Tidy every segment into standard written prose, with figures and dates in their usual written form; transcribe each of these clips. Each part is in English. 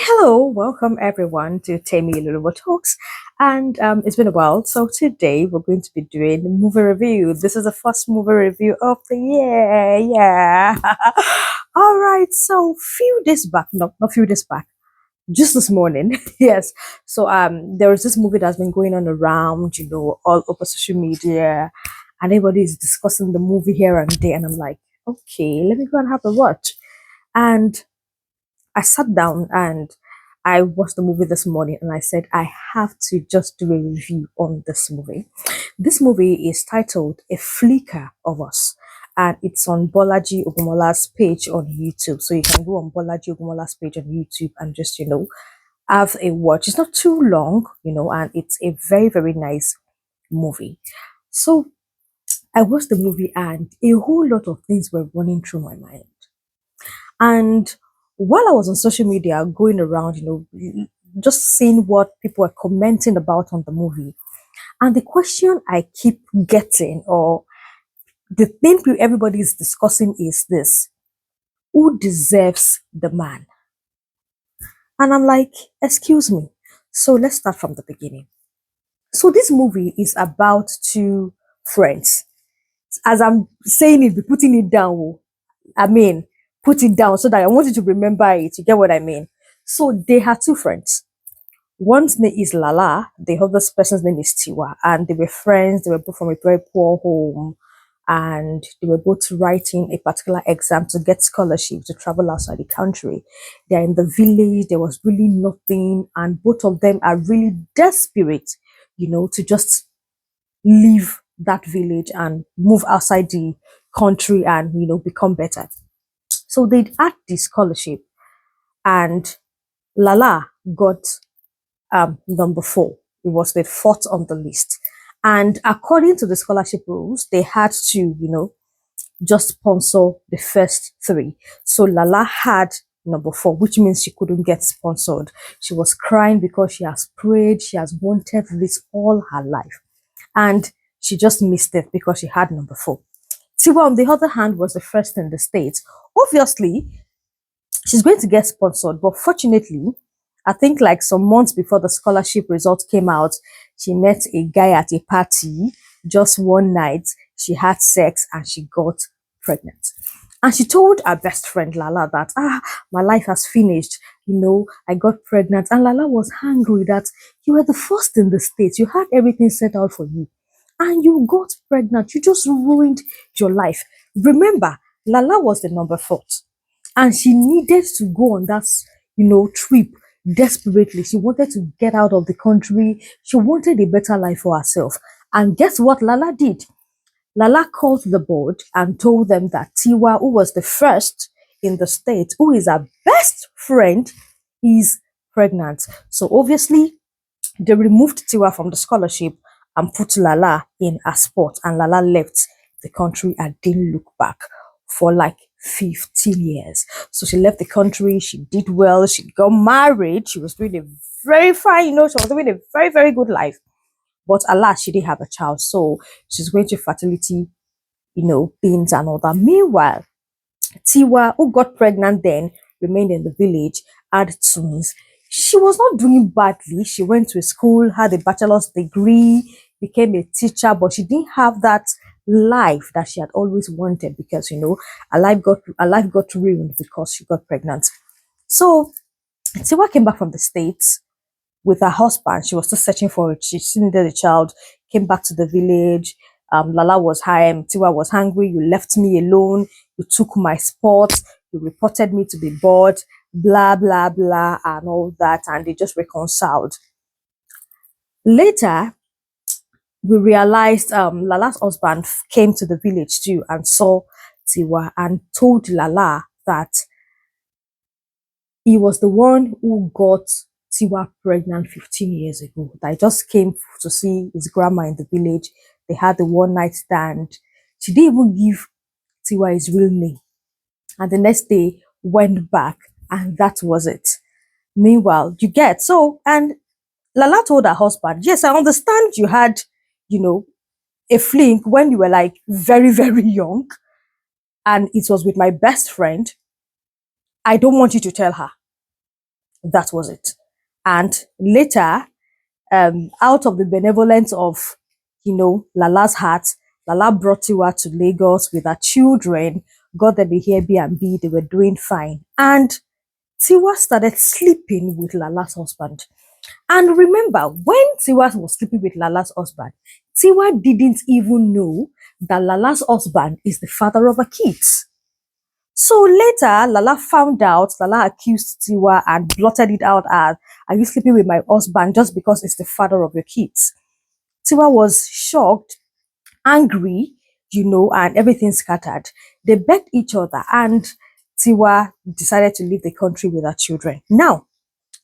Hello, welcome everyone to Tammy Lulubo Talks. And it's been a while, so today we're going to be doing a movie review. This is the first movie review of the year. Yeah. All right, so few days back, no, not few days back, just this morning. Yes. So there was this movie that's been going on around, all over social media, and everybody is discussing the movie here and there. And I'm like, okay, let me go and have a watch. And I sat down and I watched the movie this morning and I said, I have to just do a review on this movie. This movie is titled A Flicker of Us and it's on Bolaji Ogumola's page on YouTube. So you can go on Bolaji Ogumola's page on YouTube and just, have a watch. It's not too long, and it's a very, very nice movie. So I watched the movie and a whole lot of things were running through my mind. And while I was on social media going around, just seeing what people were commenting about on the movie, and the question I keep getting, or the thing everybody is discussing, is this: who deserves the man? And I'm like, excuse me. So let's start from the beginning. So this movie is about two friends. As I'm saying it, be putting it down. I mean, put it down so that I want you to remember it. You get what I mean? So they had two friends. One's name is Lala, the other person's name is Tiwa, and they were friends. They were both from a very poor home, and they were both writing a particular exam to get scholarship to travel outside the country. They're in the village, there was really nothing, and both of them are really desperate, to just leave that village and move outside the country and, become better. So they had the scholarship, and Lala got number four. It was the fourth on the list. And according to the scholarship rules, they had to, just sponsor the first three. So Lala had number four, which means she couldn't get sponsored. She was crying because she has prayed, she has wanted this all her life. And she just missed it because she had number four. Tiwa, on the other hand, was the first in the States. Obviously, she's going to get sponsored, but fortunately, I think like some months before the scholarship results came out, she met a guy at a party just one night. She had sex and she got pregnant. And she told her best friend Lala that, my life has finished. I got pregnant. And Lala was angry that you were the first in the States. You had everything set out for you. And you got pregnant. You just ruined your life. Remember, Lala was the number four and she needed to go on that trip desperately. She wanted to get out of the country. She wanted a better life for herself. And guess what Lala did? Lala called the board and told them that Tiwa, who was the first in the state, who is her best friend, is pregnant. So obviously they removed Tiwa from the scholarship and put Lala in a spot, and Lala left the country and didn't look back for like 15 years. So she left the country, she did well, she got married, she was doing a very fine, she was living a very, very good life. But alas, she didn't have a child. So she's going to fertility, things and all that. Meanwhile, Tiwa, who got pregnant then, remained in the village, had twins. She was not doing badly. She went to school, had a bachelor's degree, became a teacher, but she didn't have that life that she had always wanted because her life got ruined because she got pregnant. So Tiwa came back from the States with her husband. She was still searching for it. She still needed a child, came back to the village. Lala was high, Tiwa was hungry. You left me alone. You took my spot. You reported me to be bored, blah, blah, blah, and all that. And they just reconciled. Later, we realized Lala's husband came to the village too and saw Tiwa and told Lala that he was the one who got Tiwa pregnant 15 years ago. That I just came to see his grandma in the village. They had the one night stand. She didn't even give Tiwa his real name. And the next day went back and that was it. Meanwhile, you get and Lala told her husband, yes, I understand you had, a fling when you were like very, very young. And it was with my best friend. I don't want you to tell her. That was it. And later, out of the benevolence of, Lala's heart, Lala brought Tiwa to Lagos with her children, got them a Airbnb, they were doing fine. And Tiwa started sleeping with Lala's husband. And remember, when Tiwa was sleeping with Lala's husband, Tiwa didn't even know that Lala's husband is the father of her kids. So later, Lala found out, Lala accused Tiwa and blotted it out as, "Are you sleeping with my husband just because it's the father of your kids?" Tiwa was shocked, angry, and everything scattered. They begged each other, and Tiwa decided to leave the country with her children. Now,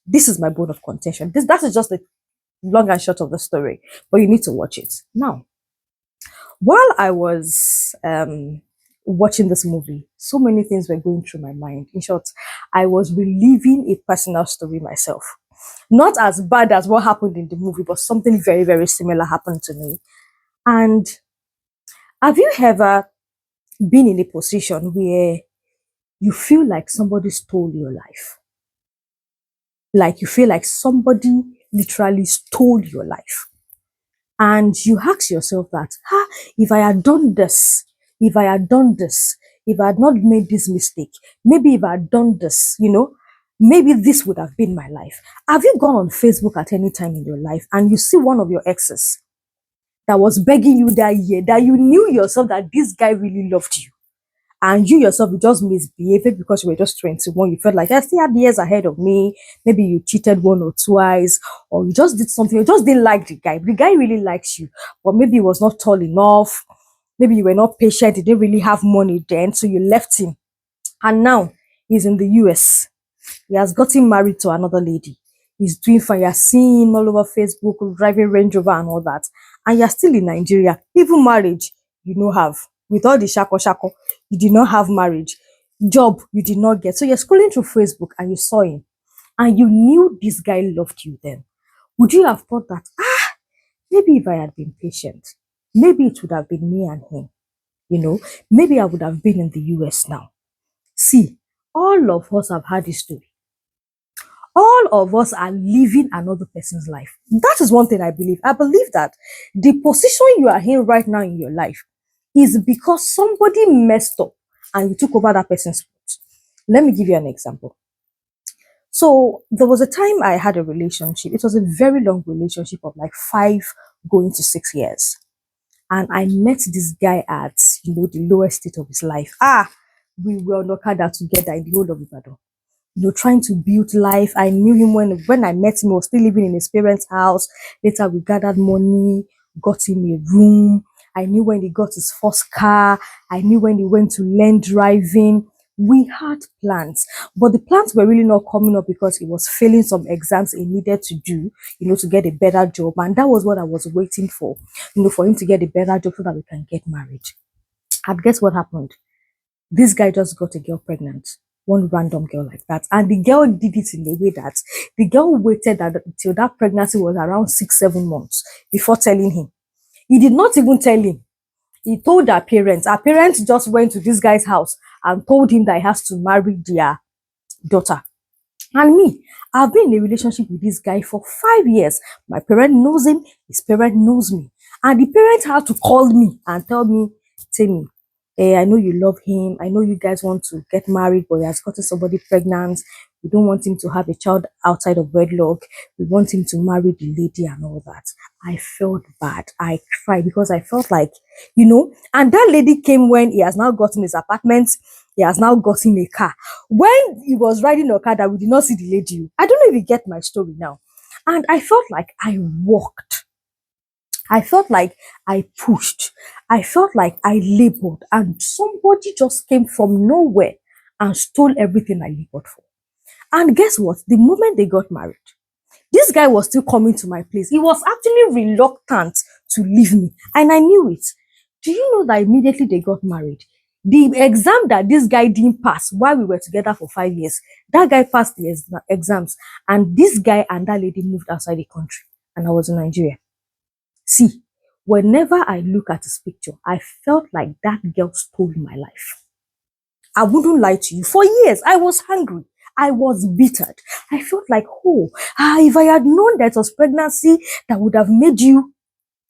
this is my bone of contention. That is just the long and short of the story, but you need to watch it. Now, while I was watching this movie, so many things were going through my mind. In short, I was reliving a personal story myself. Not as bad as what happened in the movie, but something very, very similar happened to me. And have you ever been in a position where you feel like somebody stole your life? Like you feel like somebody literally stole your life. And you ask yourself that, if I had done this, if I had done this, if I had not made this mistake, maybe if I had done this, maybe this would have been my life. Have you gone on Facebook at any time in your life and you see one of your exes that was begging you that year, that you knew yourself that this guy really loved you? And you yourself, you just misbehaved because you were just 21. You felt like, I still have years ahead of me. Maybe you cheated one or twice, or you just did something. You just didn't like the guy. The guy really likes you, but maybe he was not tall enough. Maybe you were not patient. He didn't really have money then, so you left him. And now he's in the US. He has gotten married to another lady. He's doing fine. You're seeing him all over Facebook, driving Range Rover and all that. And you're still in Nigeria. Even marriage, you don't have. With all the shako shako, you did not have marriage. Job, you did not get. So you're scrolling through Facebook and you saw him. And you knew this guy loved you then. Would you have thought that, maybe if I had been patient, maybe it would have been me and him? Maybe I would have been in the US now. See, all of us have had this story. All of us are living another person's life. That is one thing I believe. I believe that the position you are in right now in your life is because somebody messed up and you took over that person's spot. Let me give you an example. So there was a time I had a relationship. It was a very long relationship of like 5 going to 6 years. And I met this guy at, the lowest state of his life. We were on Okada together in the whole of Ibadan, trying to build life. I knew him when I met him. He was still living in his parents' house. Later, we gathered money, got him a room. I knew when he got his first car. I knew when he went to learn driving. We had plans, but the plans were really not coming up because he was failing some exams he needed to do, to get a better job. And that was what I was waiting for, for him to get a better job so that we can get married. And guess what happened? This guy just got a girl pregnant, one random girl like that. And the girl did it in a way that the girl waited until that pregnancy was around 6-7 months before telling him. He did not even tell him. He told her parents. Her parents just went to this guy's house and told him that he has to marry their daughter. And me, I've been in a relationship with this guy for 5 years. My parent knows him, his parent knows me. And the parent had to call me and tell me, Timmy, I know you love him. I know you guys want to get married, but he has gotten somebody pregnant. We don't want him to have a child outside of wedlock. We want him to marry the lady and all that. I felt bad. I cried because I felt like, and that lady came when he has now gotten his apartment. He has now gotten a car. When he was riding a car that we did not see the lady. I don't know if you get my story now. And I felt like I walked. I felt like I pushed. I felt like I labored, and somebody just came from nowhere and stole everything I labored for. And guess what? The moment they got married, this guy was still coming to my place. He was actually reluctant to leave me, and I knew it. Do you know that immediately they got married, the exam that this guy didn't pass while we were together for 5 years, that guy passed the exams, and this guy and that lady moved outside the country, and I was in Nigeria. See, whenever I look at his picture, I felt like that girl stole my life. I wouldn't lie to you. For years, I was hungry. I was bittered. I felt like, oh, if I had known that it was pregnancy that would have made you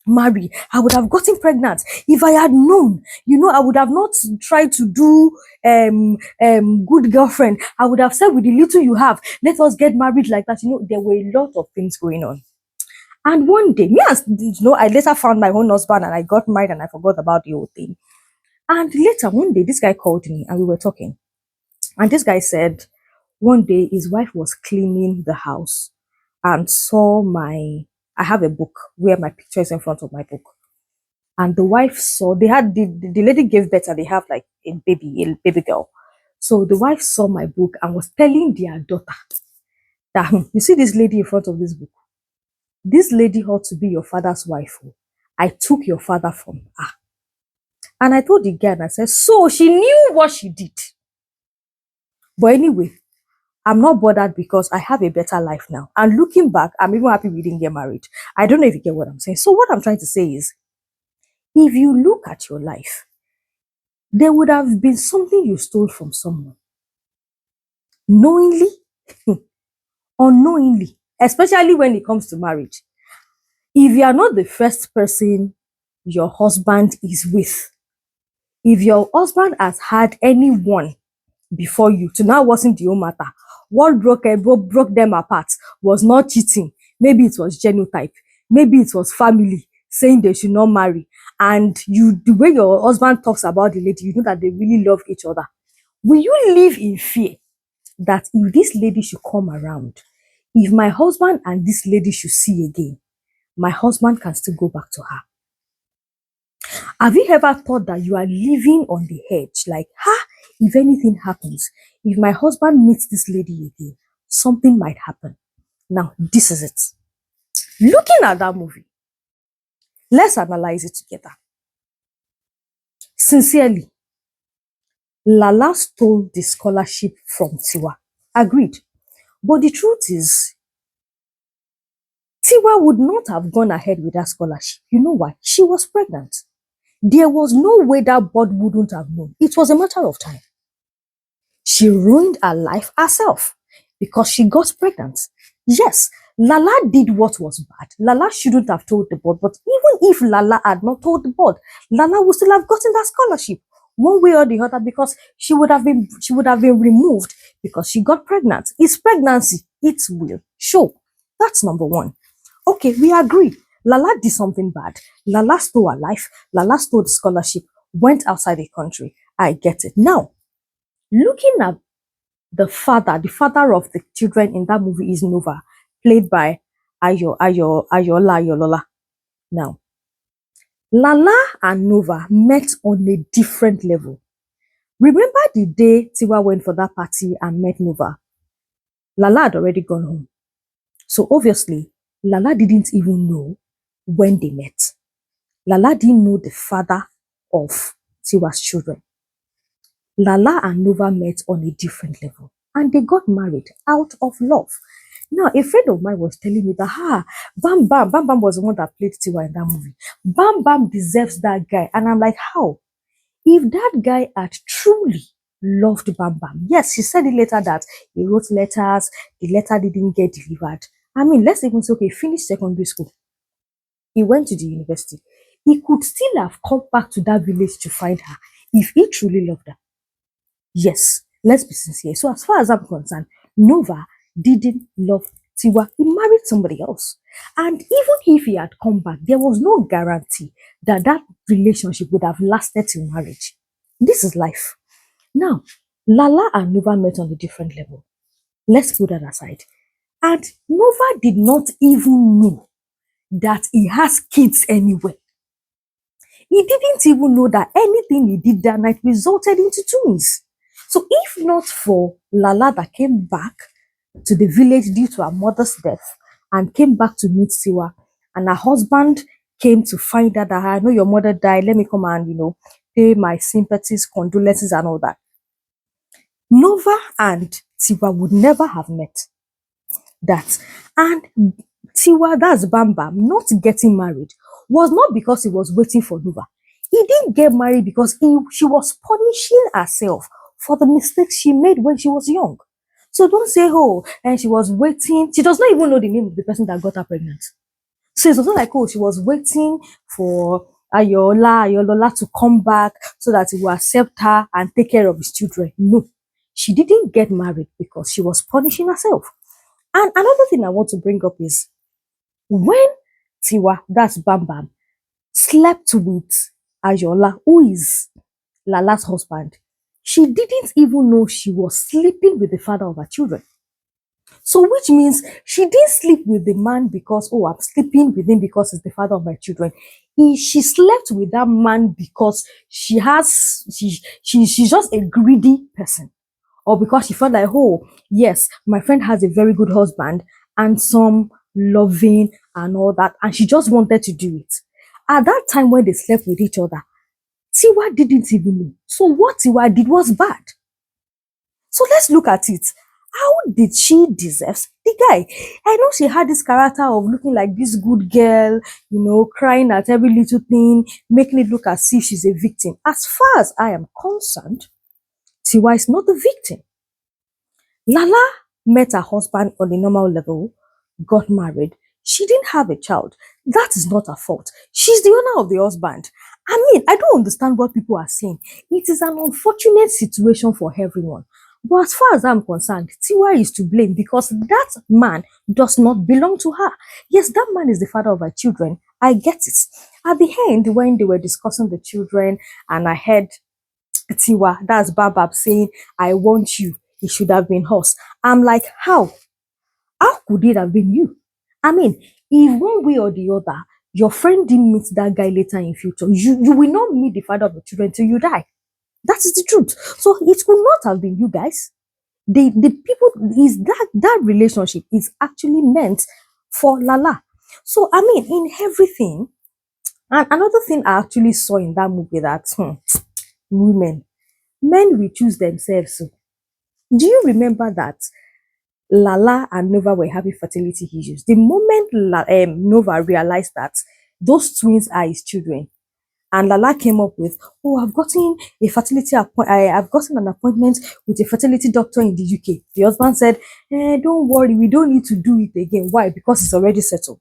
marry, I would have gotten pregnant. If I had known, I would have not tried to do good girlfriend. I would have said, with the little you have, let us get married like that. There were a lot of things going on. And one day, I later found my own husband and I got married and I forgot about the whole thing. And later, one day, this guy called me and we were talking. And this guy said one day his wife was cleaning the house and saw I have a book where my picture is in front of my book. And the wife saw, they had, the lady gave birth and they have like a baby girl. So the wife saw my book and was telling their daughter that, you see this lady in front of this book? This lady ought to be your father's wife. I took your father from her. And I told the girl, and I said, so she knew what she did. But anyway, I'm not bothered because I have a better life now. And looking back, I'm even happy we didn't get married. I don't know if you get what I'm saying. So what I'm trying to say is, if you look at your life, there would have been something you stole from someone. Knowingly, unknowingly, especially when it comes to marriage. If you are not the first person your husband is with, if your husband has had anyone before you, to now wasn't the whole matter. What broke them apart was not cheating. Maybe it was genotype. Maybe it was family saying they should not marry. And the way your husband talks about the lady, you know that they really love each other. Will you live in fear that if this lady should come around, if my husband and this lady should see again, my husband can still go back to her? Have you ever thought that you are living on the edge? Like, if anything happens, if my husband meets this lady again, something might happen. Now, this is it. Looking at that movie, let's analyze it together. Sincerely, Lala stole the scholarship from Tiwa. Agreed. But the truth is, Tiwa would not have gone ahead with that scholarship. You know why? She was pregnant. There was no way that board wouldn't have known. It was a matter of time. She ruined her life herself because she got pregnant. Yes, Lala did what was bad. Lala shouldn't have told the board, but even if Lala had not told the board, Lala would still have gotten that scholarship one way or the other because she would have been removed because she got pregnant. It's pregnancy. It will show. That's number one. Okay, we agree. Lala did something bad. Lala stole her life. Lala stole the scholarship, went outside the country. I get it. Now, looking at the father of the children in that movie is Nova, played by Ayola. Now, Lala and Nova met on a different level. Remember the day Tiwa went for that party and met Nova? Lala had already gone home. So obviously, Lala didn't even know when they met. Lala didn't know the father of Tiwa's children. Lala and Nova met on a different level and they got married out of love. Now, a friend of mine was telling me that, Bam Bam was the one that played Tiwa in that movie. Bam Bam deserves that guy. And I'm like, how? If that guy had truly loved Bam Bam, yes, she said it later that he wrote letters, the letter didn't get delivered. I mean, let's even say, okay, finished secondary school. He went to the university. He could still have come back to that village to find her if he truly loved her. Yes, let's be sincere. So as far as I'm concerned, Nova didn't love Tiwa. He married somebody else. And even if he had come back, there was no guarantee that that relationship would have lasted till marriage. This is life. Now, Lala and Nova met on a different level. Let's put that aside. And Nova did not even know that he has kids anyway. He didn't even know that anything he did that night resulted into twins. So if not for Lala that came back to the village due to her mother's death and came back to meet Tiwa, and her husband came to find out that I know your mother died, let me come and, pay my sympathies, condolences and all that. Nova and Tiwa would never have met. That. And Tiwa, that's Bam Bam, not getting married was not because he was waiting for Nova. He didn't get married because she was punishing herself for the mistakes she made when she was young. So don't say, oh, and she was waiting. She does not even know the name of the person that got her pregnant. So it's also like, oh, she was waiting for Ayolola to come back so that he will accept her and take care of his children. No, she didn't get married because she was punishing herself. And another thing I want to bring up is when Tiwa, that's Bam Bam, slept with Ayola, who is Lala's husband, she didn't even know she was sleeping with the father of her children. So, which means she didn't sleep with the man because, oh, I'm sleeping with him because he's the father of my children. She slept with that man because she's just a greedy person. Or because she felt like, oh, yes, my friend has a very good husband, handsome, loving, and all that. And she just wanted to do it. At that time when they slept with each other, Tiwa didn't even know. So what Tiwa did was bad. So let's look at it. How did she deserve the guy? I know she had this character of looking like this good girl, crying at every little thing, making it look as if she's a victim. As far as I am concerned, Tiwa is not the victim. Lala met her husband on a normal level, got married. She didn't have a child. That is not her fault. She's the owner of the husband. I mean, I don't understand what people are saying. It is an unfortunate situation for everyone. But as far as I'm concerned, Tiwa is to blame because that man does not belong to her. Yes, that man is the father of her children. I get it. At the end, when they were discussing the children, and I heard Tiwa, that's Babab, saying, I want you. It should have been us. I'm like, how? How could it have been you? I mean, if one way or the other, your friend didn't meet that guy later in future, you will not meet the father of the children till you die. That is the truth. So it could not have been you guys. The people is that relationship is actually meant for Lala. So I mean, in everything, and another thing I actually saw in that movie that women, men will choose themselves. So, do you remember that Lala and Nova were having fertility issues? The moment Nova realized that those twins are his children, and Lala came up with, "Oh, I've gotten an appointment with a fertility doctor in the UK." The husband said, "Don't worry, we don't need to do it again. Why? Because it's already settled.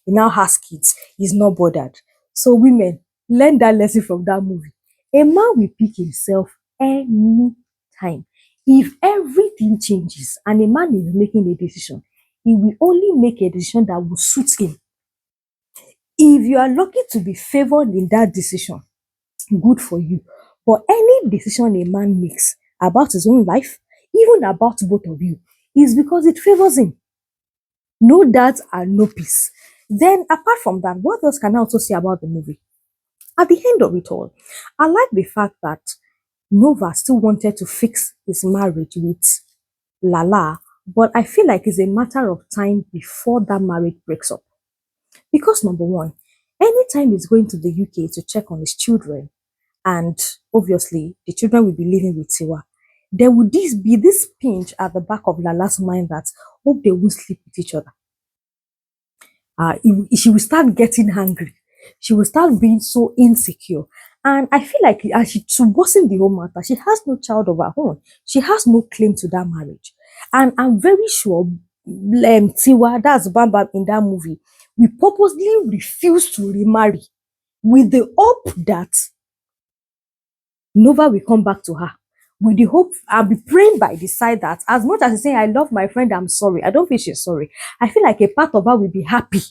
He now has kids. He's not bothered." So women, learn that lesson from that movie. A man will pick himself anytime. If everything changes and a man is making a decision, he will only make a decision that will suit him. If you are lucky to be favored in that decision, good for you. But any decision a man makes about his own life, even about both of you, is because it favors him. No doubt and no peace. Then, apart from that, what else can I also say about the movie? At the end of it all, I like the fact that Nova still wanted to fix his marriage with Lala, but I feel like it's a matter of time before that marriage breaks up. Because number one, anytime he's going to the UK to check on his children, and obviously the children will be living with Tiwa, there would be this pinch at the back of Lala's mind that hope they won't sleep with each other. She will start getting hungry. She will start being so insecure. And I feel like as to worsen the whole matter, she has no child of her own. She has no claim to that marriage. And I'm very sure Tiwa, that's Bam Bam in that movie, we purposely refuse to remarry with the hope that Nova will come back to her. With the hope, I'll be praying by the side that as much as she's saying, I love my friend, I'm sorry. I don't feel she's sorry. I feel like a part of her will be happy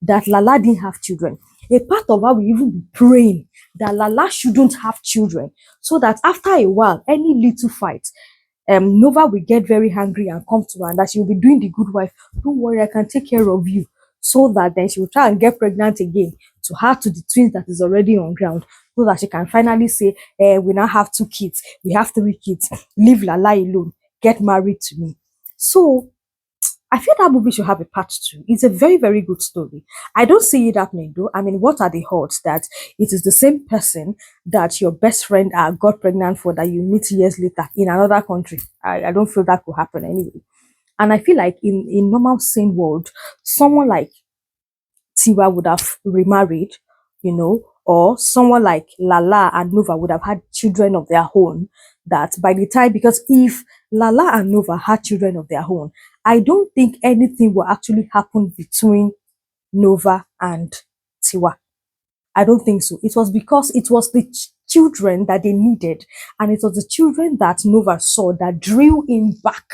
that Lala didn't have children. A part of her will even be praying that Lala shouldn't have children. So that after a while, any little fight, Nova will get very hungry and come to her and that she will be doing the good wife. Don't worry, I can take care of you. So that then she will try and get pregnant again to her to the twins that is already on ground. So that she can finally say, we now have 2 kids, we have 3 kids, leave Lala alone, get married to me. So I feel that movie should have a part two. It's a very, very good story. I don't see it happening though. I mean, what are the odds that it is the same person that your best friend got pregnant for that you meet years later in another country? I don't feel that could happen anyway. And I feel like in normal sane world, someone like Tiwa would have remarried, you know, or someone like Lala and Nova would have had children of their own. That by the time, because if Lala and Nova had children of their own, I don't think anything will actually happen between Nova and Tiwa. I don't think so. It was because it was the children that they needed, and it was the children that Nova saw that drew him back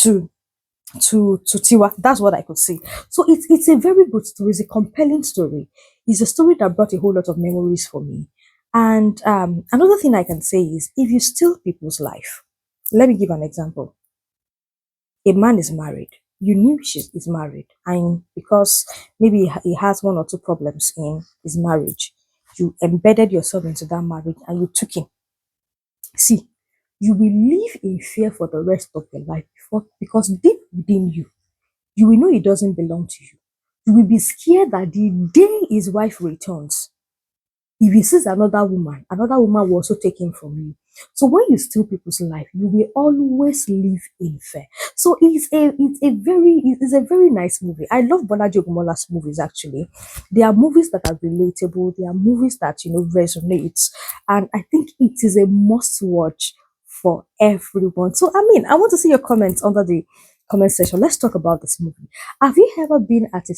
to to Tiwa. That's what I could see. So it's a very good story. It's a compelling story. It's a story that brought a whole lot of memories for me. And another thing I can say is, if you steal people's life, let me give an example. A man is married. You knew she is married, and because maybe he has one or two problems in his marriage, you embedded yourself into that marriage and you took him. See, you will live in fear for the rest of your life before, because deep within you, you will know it doesn't belong to you. You will be scared that the day his wife returns, if he sees another woman will also take him from you. So when you steal people's life, you will always live in fear. So it's a very nice movie. I love Bolaji Ogumola's movies actually. They are movies that are relatable. They are movies that resonate, and I think it is a must watch for everyone. So I mean, I want to see your comments under the comment section. Let's talk about this movie. Have you ever been at a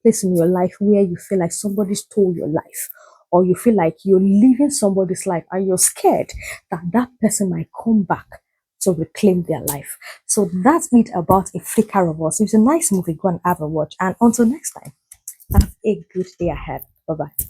place in your life where you feel like somebody stole your life? Or you feel like you're living somebody's life and you're scared that that person might come back to reclaim their life. So that's it about A Flicker of Us. It's a nice movie. Go and have a watch. And until next time, have a good day ahead. Bye bye.